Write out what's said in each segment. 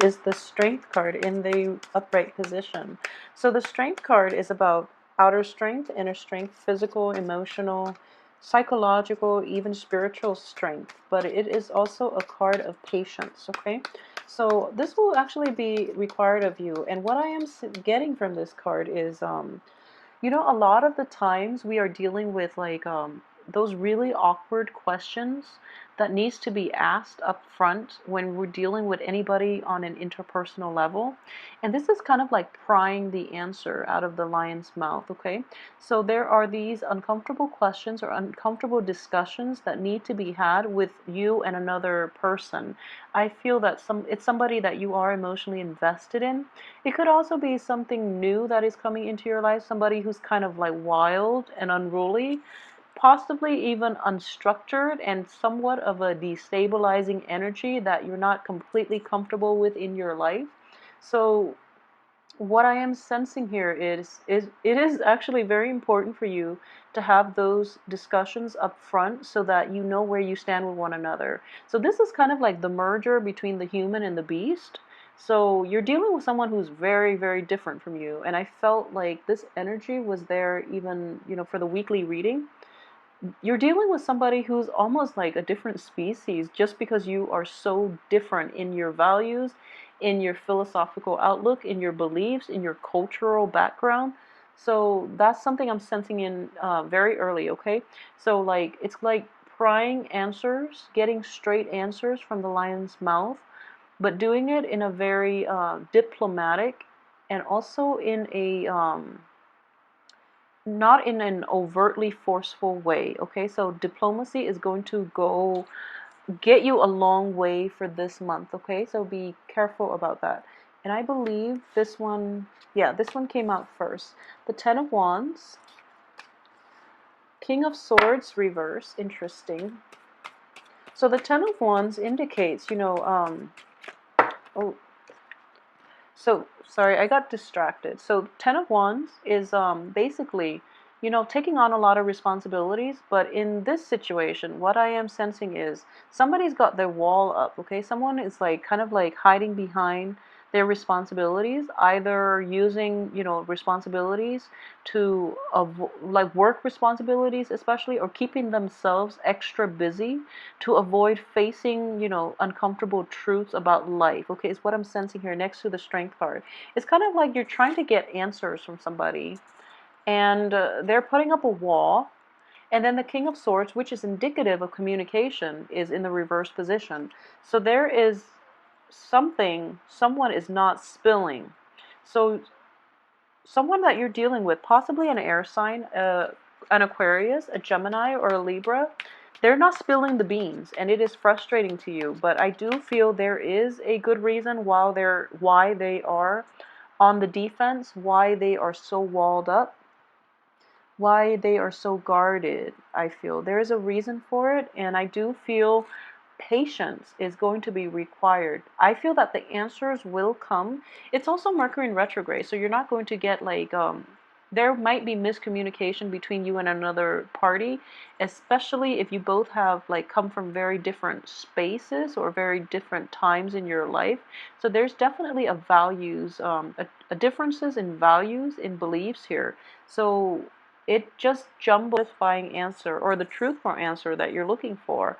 is the Strength card in the upright position. So the Strength card is about outer strength, inner strength, physical, emotional, psychological, even spiritual strength. But it is also a card of patience, okay? So this will actually be required of you. And what I am getting from this card is, a lot of the times we are dealing with like those really awkward questions that needs to be asked up front when we're dealing with anybody on an interpersonal level. And this is kind of like prying the answer out of the lion's mouth, okay? So there are these uncomfortable questions or uncomfortable discussions that need to be had with you and another person. I feel that it's somebody that you are emotionally invested in. It could also be something new that is coming into your life, somebody who's kind of like wild and unruly, possibly even unstructured and somewhat of a destabilizing energy that you're not completely comfortable with in your life. So what I am sensing here is it is actually very important for you to have those discussions up front so that you know where you stand with one another. So this is kind of like the merger between the human and the beast. So you're dealing with someone who's very, very different from you. And I felt like this energy was there even, for the weekly reading. You're dealing with somebody who's almost like a different species just because you are so different in your values, in your philosophical outlook, in your beliefs, in your cultural background. So that's something I'm sensing in very early, okay? So, like, it's like prying answers, getting straight answers from the lion's mouth, but doing it in a very diplomatic and also in a not in an overtly forceful way, okay? So diplomacy is going to go get you a long way for this month, okay? So be careful about that. And I believe this one, yeah, this one came out first. The Ten of Wands, King of Swords reverse, interesting. So the Ten of Wands indicates, oh, so sorry, I got distracted. So Ten of Wands is basically, taking on a lot of responsibilities. But in this situation, what I am sensing is somebody's got their wall up. Okay, someone is like kind of like hiding behind their responsibilities, either using responsibilities to like work responsibilities, especially, or keeping themselves extra busy to avoid facing, uncomfortable truths about life. Okay, is what I'm sensing here next to the Strength card. It's kind of like you're trying to get answers from somebody, and they're putting up a wall. And then the King of Swords, which is indicative of communication, is in the reverse position. So there is someone is not spilling. So someone that you're dealing with, possibly an air sign, an Aquarius, a Gemini, or a Libra, they're not spilling the beans, and it is frustrating to you. But I do feel there is a good reason why they are on the defense, why they are so walled up, why they are so guarded. I feel there is a reason for it, and I do feel patience is going to be required. I feel that the answers will come. It's also Mercury in retrograde, so you're not going to get like there might be miscommunication between you and another party, especially if you both have like come from very different spaces or very different times in your life. So there's definitely a differences in values, in beliefs here. So it just jumbles satisfying answer or the truthful answer that you're looking for.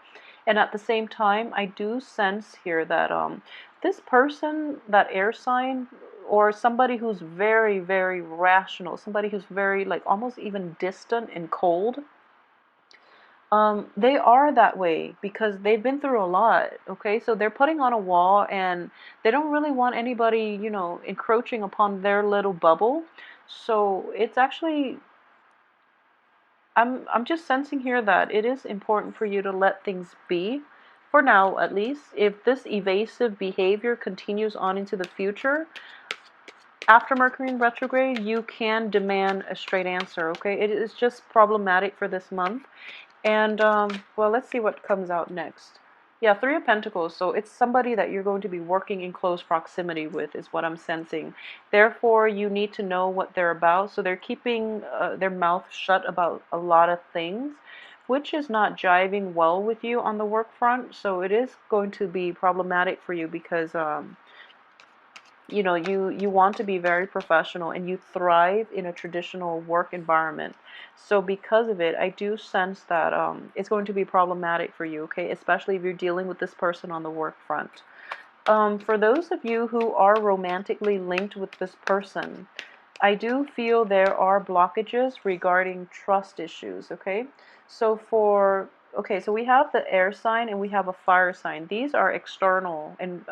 And at the same time, I do sense here that this person, that air sign, or somebody who's very, very rational, somebody who's very, like, almost even distant and cold, they are that way because they've been through a lot, okay? So they're putting on a wall and they don't really want anybody, encroaching upon their little bubble. So it's actually I'm just sensing here that it is important for you to let things be, for now at least. If this evasive behavior continues on into the future, after Mercury in retrograde, you can demand a straight answer, okay? It is just problematic for this month. And, well, let's see what comes out next. Yeah, Three of Pentacles. So it's somebody that you're going to be working in close proximity with, is what I'm sensing. Therefore, you need to know what they're about. So they're keeping their mouth shut about a lot of things, which is not jiving well with you on the work front. So it is going to be problematic for you because you want to be very professional and you thrive in a traditional work environment. So because of it, I do sense that it's going to be problematic for you, okay? Especially if you're dealing with this person on the work front. For those of you who are romantically linked with this person, I do feel there are blockages regarding trust issues, okay? So we have the air sign and we have a fire sign. These are external and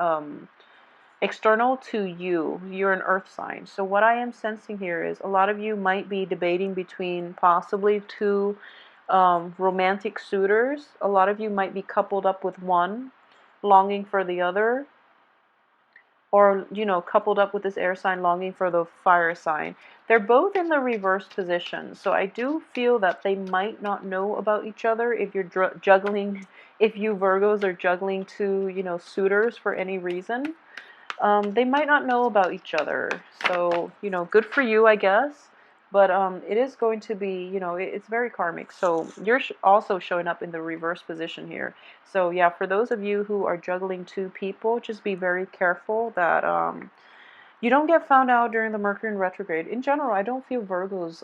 external to you. You're an earth sign. So what I am sensing here is a lot of you might be debating between possibly two romantic suitors. A lot of you might be coupled up with one, longing for the other, or coupled up with this air sign longing for the fire sign. They're both in the reverse position, so I do feel that they might not know about each other if you're juggling, if you Virgos are juggling two suitors for any reason. They might not know about each other, so good for you, I guess. But it is going to be, it's very karmic. So you're also showing up in the reverse position here. So yeah, for those of you who are juggling two people, just be very careful that you don't get found out during the Mercury in retrograde. In general, I don't feel Virgos,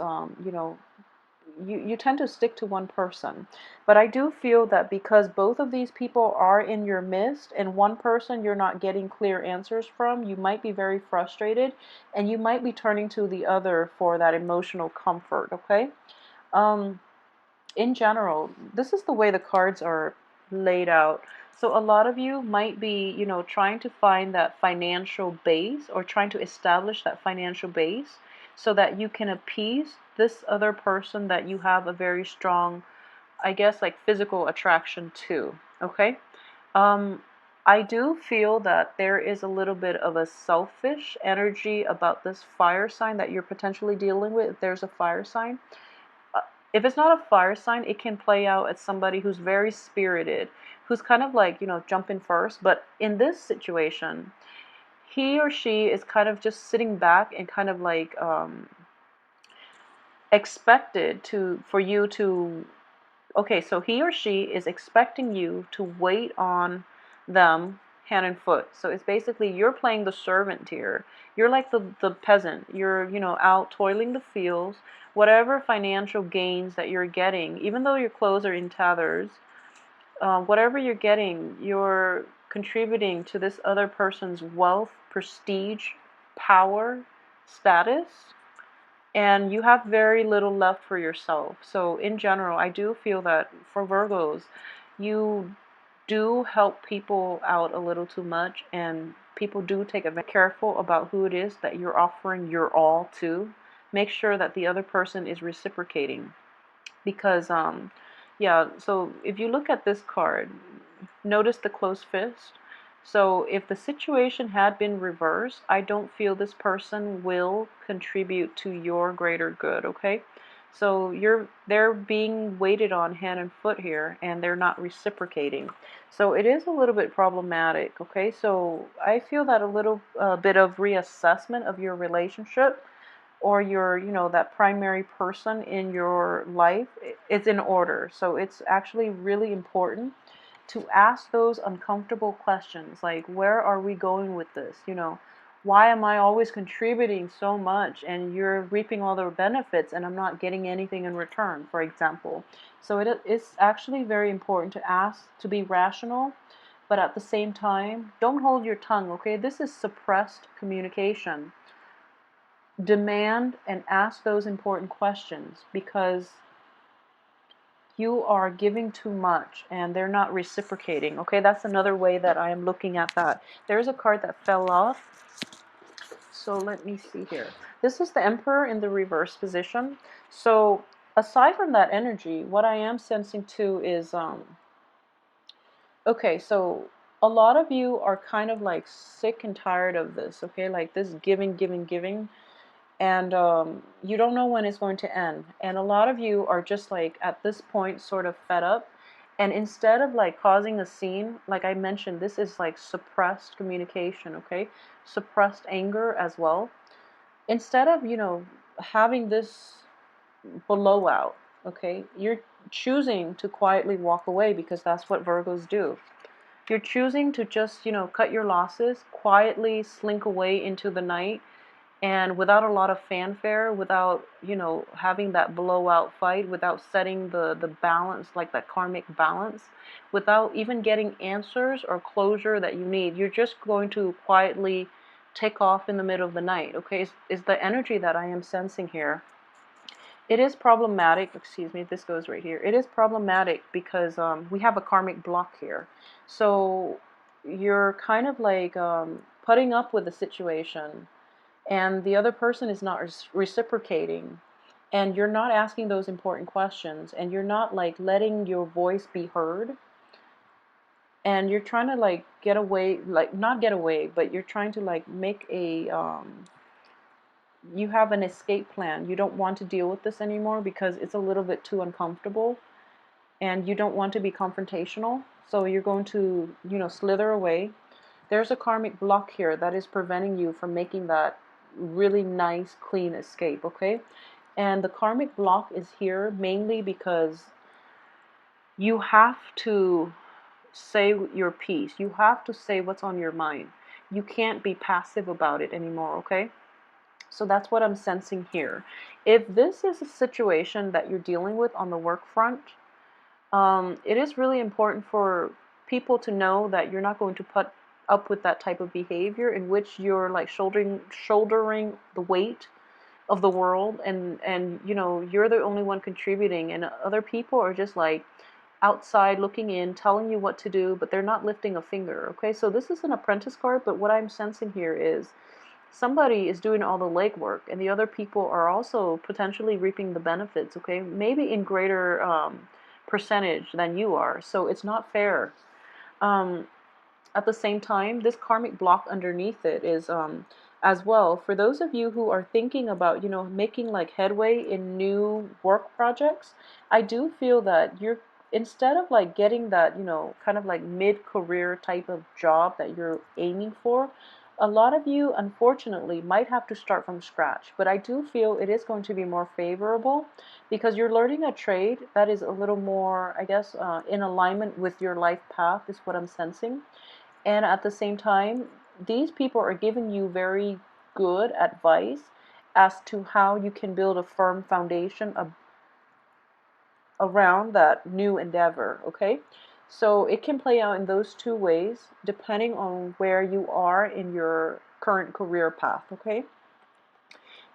you tend to stick to one person. But I do feel that because both of these people are in your midst and one person you're not getting clear answers from, you might be very frustrated and you might be turning to the other for that emotional comfort, okay? Um, in general, this is the way the cards are laid out. So a lot of you might be, trying to find that financial base or trying to establish that financial base so that you can appease this other person that you have a very strong, I guess, like physical attraction to, okay? Um, I do feel that there is a little bit of a selfish energy about this fire sign that you're potentially dealing with if there's a fire sign. If it's not a fire sign, it can play out as somebody who's very spirited, who's kind of like, jumping first. But in this situation, he or she is kind of just sitting back and kind of like expected for you to, okay, so he or she is expecting you to wait on them hand and foot. So it's basically you're playing the servant here. You're like the peasant. You're, out toiling the fields. Whatever financial gains that you're getting, even though your clothes are in tatters, whatever you're getting, you're contributing to this other person's wealth, prestige, power, status, and you have very little left for yourself. So in general, I do feel that for Virgos, you do help people out a little too much, and people do take a very careful about who it is that you're offering your all to. Make sure that the other person is reciprocating, because yeah, so if you look at this card, notice the closed fist. So if the situation had been reversed, I don't feel this person will contribute to your greater good, okay? So they're being waited on hand and foot here, and they're not reciprocating. So it is a little bit problematic, okay? So I feel that a little bit of reassessment of your relationship or your, that primary person in your life is in order. So it's actually really important to ask those uncomfortable questions, like, where are we going with this? Why am I always contributing so much and you're reaping all the benefits and I'm not getting anything in return, for example? So it's actually very important to ask, to be rational, but at the same time, don't hold your tongue, okay? This is suppressed communication. Demand and ask those important questions, because you are giving too much and they're not reciprocating. Okay, that's another way that I am looking at that. There's a card that fell off. So let me see here. This is the Emperor in the reverse position. So aside from that energy, what I am sensing too is, okay, so a lot of you are kind of like sick and tired of this, okay? Like this giving, giving, giving. And you don't know when it's going to end. And a lot of you are just like at this point sort of fed up. And instead of like causing a scene, like I mentioned, this is like suppressed communication, okay? Suppressed anger as well. Instead of, having this blowout, okay, you're choosing to quietly walk away, because that's what Virgos do. You're choosing to just, cut your losses, quietly slink away into the night, and without a lot of fanfare, without, having that blowout fight, without setting the balance, like that karmic balance, without even getting answers or closure that you need. You're just going to quietly take off in the middle of the night, okay? Is the energy that I am sensing here. It is problematic, excuse me, this goes right here. It is problematic because we have a karmic block here. So you're kind of like putting up with the situation, and the other person is not reciprocating, and you're not asking those important questions, and you're not like letting your voice be heard, and you're trying to like get away, like not get away, but you're trying to like make a you have an escape plan. You don't want to deal with this anymore because it's a little bit too uncomfortable, and you don't want to be confrontational, so you're going to, slither away. There's a karmic block here that is preventing you from making that really nice, clean escape, okay? And the karmic block is here mainly because you have to say your piece. You have to say what's on your mind. You can't be passive about it anymore, okay? So that's what I'm sensing here. If this is a situation that you're dealing with on the work front, it is really important for people to know that you're not going to put up with that type of behavior in which you're like shouldering the weight of the world, and you're the only one contributing, and other people are just like outside looking in, telling you what to do, but they're not lifting a finger. Okay, so this is an apprentice card, but what I'm sensing here is somebody is doing all the legwork, and the other people are also potentially reaping the benefits, okay? Maybe in greater percentage than you are. So it's not fair. At the same time, this karmic block underneath it is as well, for those of you who are thinking about, making like headway in new work projects, I do feel that you're, instead of like getting that, kind of like mid-career type of job that you're aiming for, a lot of you, unfortunately, might have to start from scratch. But I do feel it is going to be more favorable because you're learning a trade that is a little more, I guess, in alignment with your life path, is what I'm sensing. And at the same time, these people are giving you very good advice as to how you can build a firm foundation around that new endeavor, okay? So it can play out in those two ways, depending on where you are in your current career path, okay?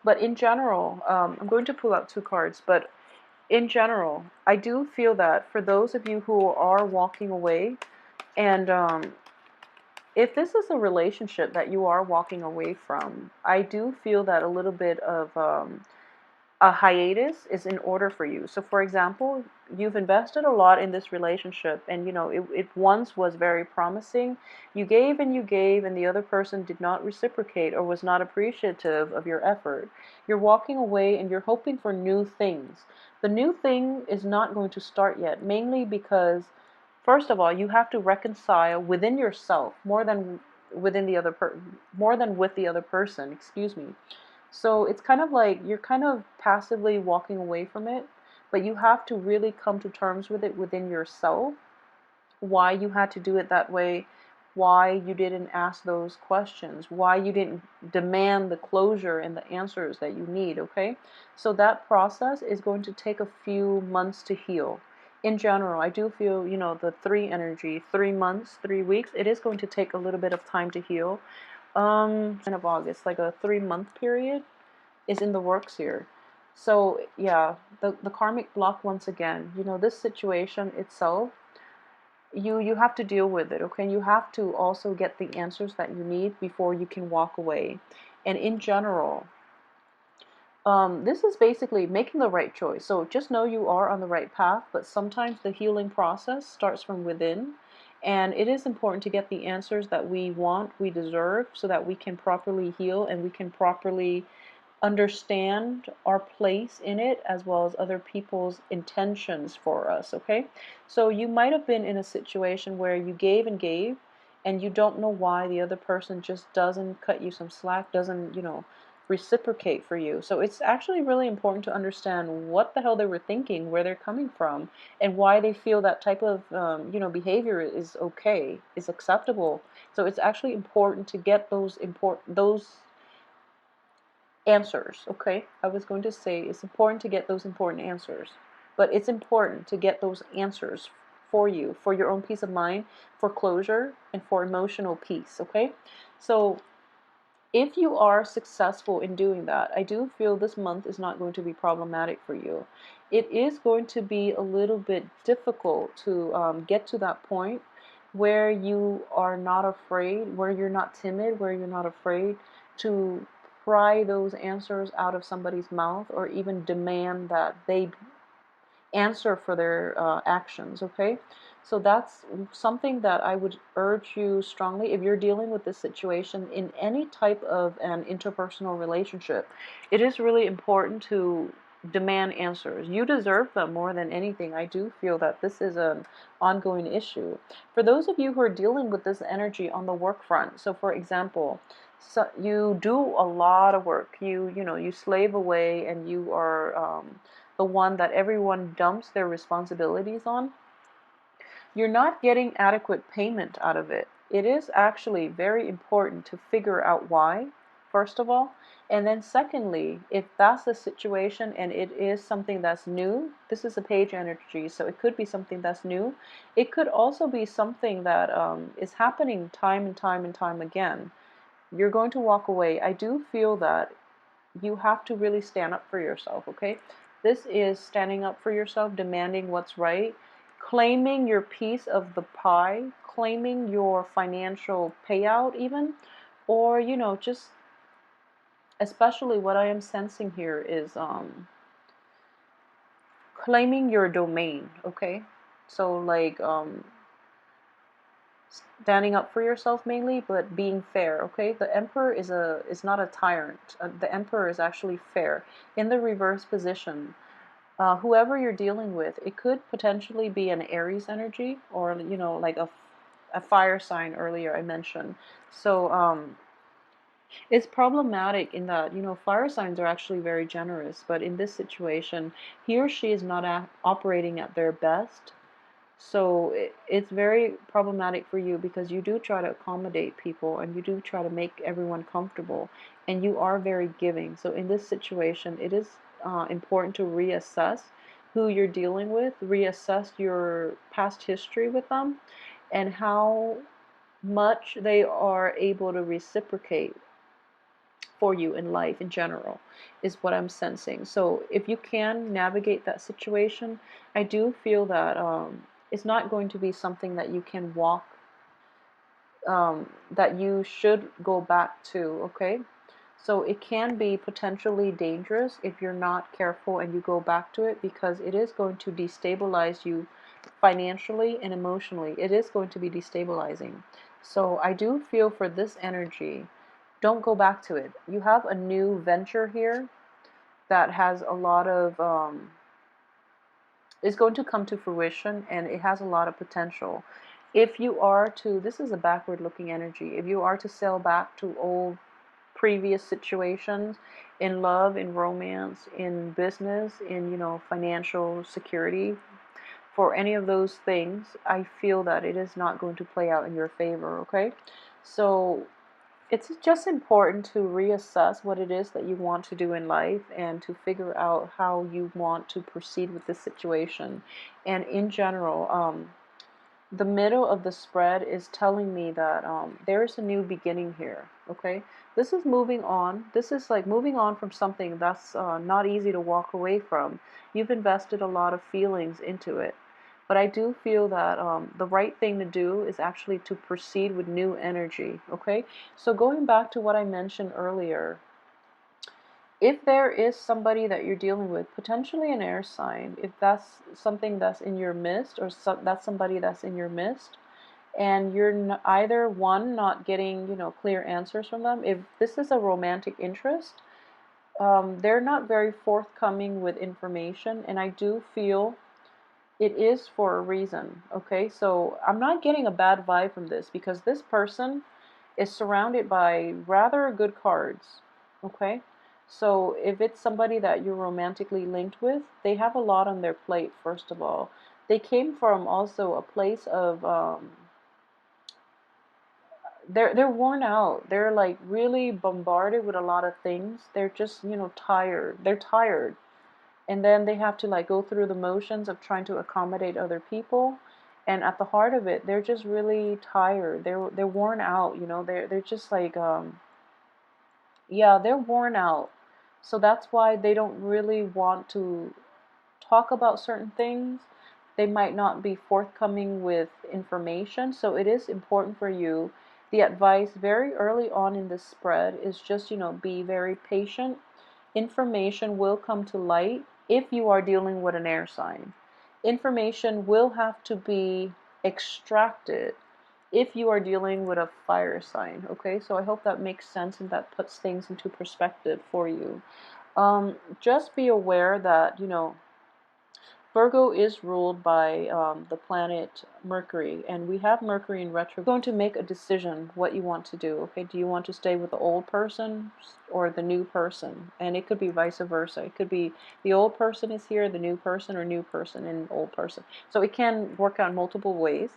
But in general, I'm going to pull out two cards, but in general, I do feel that for those of you who are walking away, and if this is a relationship that you are walking away from, I do feel that a little bit of a hiatus is in order for you. So for example, you've invested a lot in this relationship, and it once was very promising. You gave and you gave, and the other person did not reciprocate or was not appreciative of your effort. You're walking away and you're hoping for new things. The new thing is not going to start yet, mainly because first of all, you have to reconcile within yourself more than more than with the other person, excuse me. So it's kind of like you're kind of passively walking away from it, but you have to really come to terms with it within yourself. Why you had to do it that way, why you didn't ask those questions, why you didn't demand the closure and the answers that you need, okay? So that process is going to take a few months to heal. In general, I do feel, the three energy, 3 months, 3 weeks, it is going to take a little bit of time to heal. End of August, like a 3 month period is in the works here. So yeah, the karmic block once again, this situation itself, you have to deal with it, okay? You have to also get the answers that you need before you can walk away. And in general, this is basically making the right choice. So just know you are on the right path, but sometimes the healing process starts from within. And it is important to get the answers that we want, we deserve, so that we can properly heal and we can properly understand our place in it, as well as other people's intentions for us, okay? So you might have been in a situation where you gave and gave, and you don't know why the other person just doesn't cut you some slack, doesn't, reciprocate for you. So it's actually really important to understand what the hell they were thinking, where they're coming from, and why they feel that type of behavior is okay, is acceptable. So it's actually important to get those answers. Okay, I was going to say it's important to get those important answers, but it's important to get those answers for you, for your own peace of mind, for closure, and for emotional peace. Okay, so if you are successful in doing that, I do feel this month is not going to be problematic for you. It is going to be a little bit difficult to get to that point where you are not afraid, where you're not timid, where you're not afraid to pry those answers out of somebody's mouth, or even demand that they answer for their actions. Okay, so that's something that I would urge you strongly. If you're dealing with this situation in any type of an interpersonal relationship, it is really important to demand answers. You deserve them more than anything. I do feel that this is an ongoing issue. For those of you who are dealing with this energy on the work front, so for example, so you do a lot of work. You slave away, and you are the one that everyone dumps their responsibilities on. You're not getting adequate payment out of it. It is actually very important to figure out why, first of all. And then secondly, if that's the situation and it is something that's new, this is a page energy, so it could be something that's new. It could also be something that is happening time and time and time again. You're going to walk away. I do feel that you have to really stand up for yourself, okay? This is standing up for yourself, demanding what's right, claiming your piece of the pie, claiming your financial payout even, or, just especially what I am sensing here is claiming your domain, okay? So like standing up for yourself mainly, but being fair. Okay, the Emperor is not a tyrant. The Emperor is actually fair in the reverse position. Whoever you're dealing with, it could potentially be an Aries energy, or like a fire sign. Earlier I mentioned. So it's problematic in that fire signs are actually very generous, but in this situation, he or she is not operating at their best. So it's very problematic for you, because you do try to accommodate people, and you do try to make everyone comfortable, and you are very giving. So in this situation, it is important to reassess who you're dealing with, reassess your past history with them, and how much they are able to reciprocate for you in life in general, is what I'm sensing. So if you can navigate that situation, I do feel that it's not going to be something that you can walk, that you should go back to, okay? So it can be potentially dangerous if you're not careful and you go back to it, because it is going to destabilize you financially and emotionally. It is going to be destabilizing. So I do feel for this energy, don't go back to it. You have a new venture here that has a lot of is going to come to fruition, and it has a lot of potential. If you are to, this is a backward looking energy, if you are to sail back to old previous situations in love, in romance, in business, in financial security, for any of those things, I feel that it is not going to play out in your favor, okay? So it's just important to reassess what it is that you want to do in life, and to figure out how you want to proceed with this situation. And in general, the middle of the spread is telling me that there is a new beginning here, okay? This is moving on. This is like moving on from something that's not easy to walk away from. You've invested a lot of feelings into it. But I do feel that the right thing to do is actually to proceed with new energy, okay? So going back to what I mentioned earlier, if there is somebody that you're dealing with, potentially an air sign, if that's something that's in your midst, or that's somebody that's in your midst, and you're either one, not getting clear answers from them, if this is a romantic interest, they're not very forthcoming with information, and I do feel it is for a reason, okay? So I'm not getting a bad vibe from this, because this person is surrounded by rather good cards, okay? So if it's somebody that you're romantically linked with, they have a lot on their plate, first of all. They came from also a place of they're worn out. They're like really bombarded with a lot of things. They're just, tired. They're tired. And then they have to like go through the motions of trying to accommodate other people. And at the heart of it, they're just really tired. They're worn out, they're just like yeah, they're worn out. So that's why they don't really want to talk about certain things. They might not be forthcoming with information. So it is important for you. The advice very early on in this spread is just, be very patient. Information will come to light if you are dealing with an air sign. Information will have to be extracted if you are dealing with a fire sign. Okay, so I hope that makes sense and that puts things into perspective for you. Just be aware that, Virgo is ruled by the planet Mercury, and we have Mercury in retro. You're going to make a decision what you want to do. Okay, do you want to stay with the old person or the new person? And it could be vice versa. It could be the old person is here, the new person, or new person and old person. So it can work out multiple ways.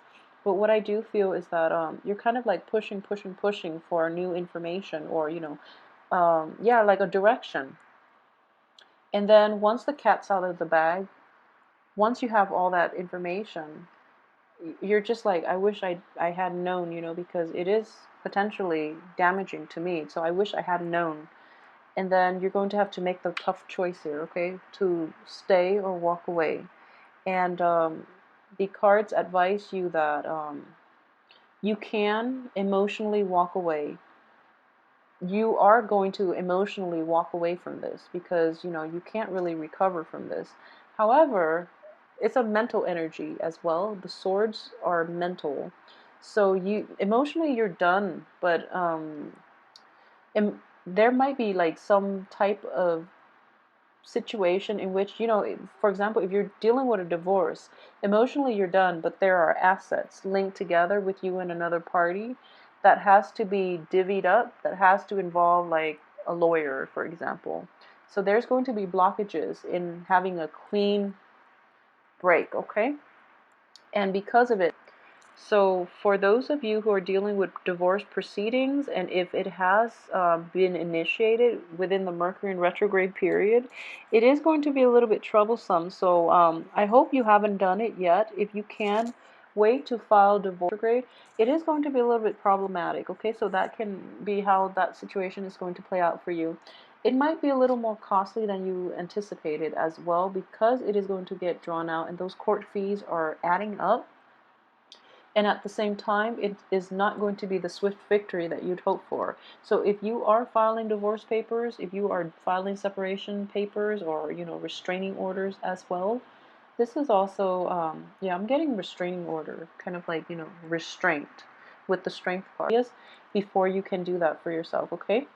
But what I do feel is that you're kind of like pushing, pushing, pushing for new information, or yeah, like a direction. And then once the cat's out of the bag, once you have all that information, you're just like, I wish I had known, because it is potentially damaging to me. So I wish I had known. And then you're going to have to make the tough choice here, okay, to stay or walk away. And the cards advise you that you can emotionally walk away. You are going to emotionally walk away from this because, you can't really recover from this. However, it's a mental energy as well. The swords are mental. So you emotionally you're done, but there might be like some type of situation in which, for example, if you're dealing with a divorce, emotionally you're done, but there are assets linked together with you and another party that has to be divvied up, that has to involve like a lawyer, for example. So there's going to be blockages in having a clean break, okay? And because of it, so for those of you who are dealing with divorce proceedings, and if it has been initiated within the Mercury in retrograde period, it is going to be a little bit troublesome. So I hope you haven't done it yet. If you can, wait to file divorce retrograde. It is going to be a little bit problematic, okay? So that can be how that situation is going to play out for you. It might be a little more costly than you anticipated as well, because it is going to get drawn out and those court fees are adding up. And at the same time, it is not going to be the swift victory that you'd hope for. So if you are filing divorce papers, if you are filing separation papers, or restraining orders as well, this is also yeah, I'm getting restraining order, kind of like restraint with the strength card. Yes, before you can do that for yourself, okay?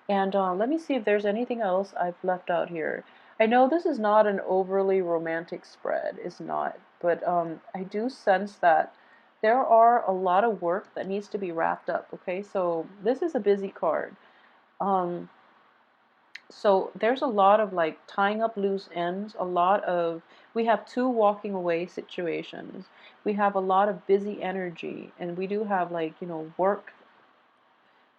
And let me see if there's anything else I've left out here. I know this is not an overly romantic spread, it's not, but I do sense that there are a lot of work that needs to be wrapped up, okay? So this is a busy card. Um, so there's a lot of like tying up loose ends, we have two walking away situations. We have a lot of busy energy, and we do have like, work,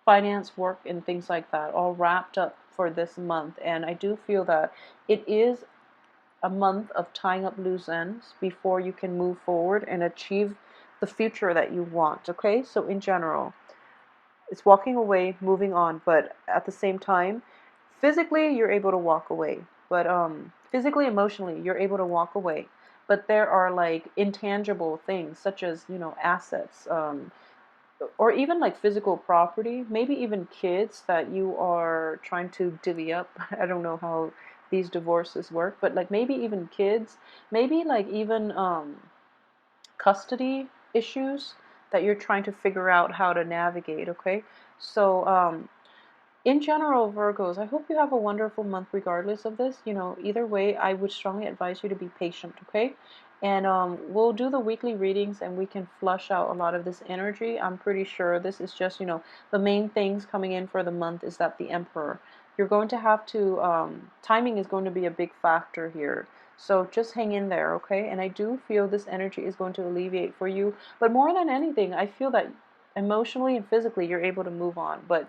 finance work, and things like that all wrapped up for this month. And I do feel that it is a month of tying up loose ends before you can move forward and achieve the future that you want, okay? So in general, it's walking away, moving on, but at the same time, physically you're able to walk away, but physically, emotionally, you're able to walk away. But there are like intangible things such as, assets, or even like physical property, maybe even kids that you are trying to divvy up. I don't know how these divorces work, but like maybe even kids, maybe like even custody issues that you're trying to figure out how to navigate, okay? So in general, Virgos, I hope you have a wonderful month regardless of this. Either way, I would strongly advise you to be patient, okay? And we'll do the weekly readings and we can flush out a lot of this energy. I'm pretty sure this is just, the main things coming in for the month is that the Emperor. You're going to have to, timing is going to be a big factor here. So just hang in there, okay? And I do feel this energy is going to alleviate for you. But more than anything, I feel that emotionally and physically you're able to move on. But,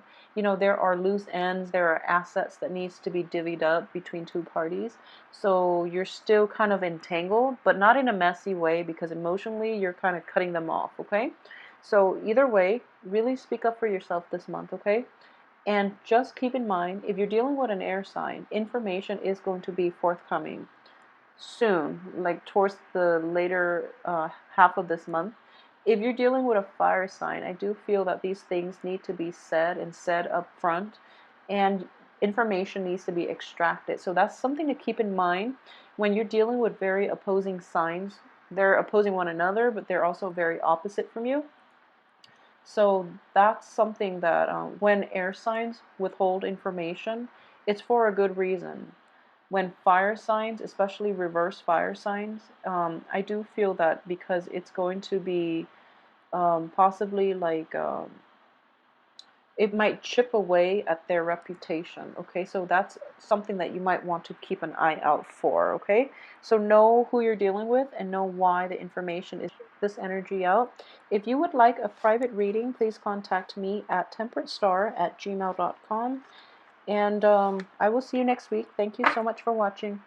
there are loose ends, there are assets that needs to be divvied up between two parties. So you're still kind of entangled, but not in a messy way because emotionally you're kind of cutting them off, okay? So either way, really speak up for yourself this month, okay? And just keep in mind, if you're dealing with an air sign, information is going to be forthcoming soon, like towards the later half of this month. If you're dealing with a fire sign, I do feel that these things need to be said and said up front, and information needs to be extracted. So that's something to keep in mind when you're dealing with very opposing signs. They're opposing one another, but they're also very opposite from you. So that's something that when air signs withhold information, it's for a good reason. When fire signs, especially reverse fire signs, I do feel that because it's going to be possibly like it might chip away at their reputation. Okay, so that's something that you might want to keep an eye out for. Okay, so know who you're dealing with and know why the information is this energy out. If you would like a private reading, please contact me at temperatestar@gmail.com. And I will see you next week. Thank you so much for watching.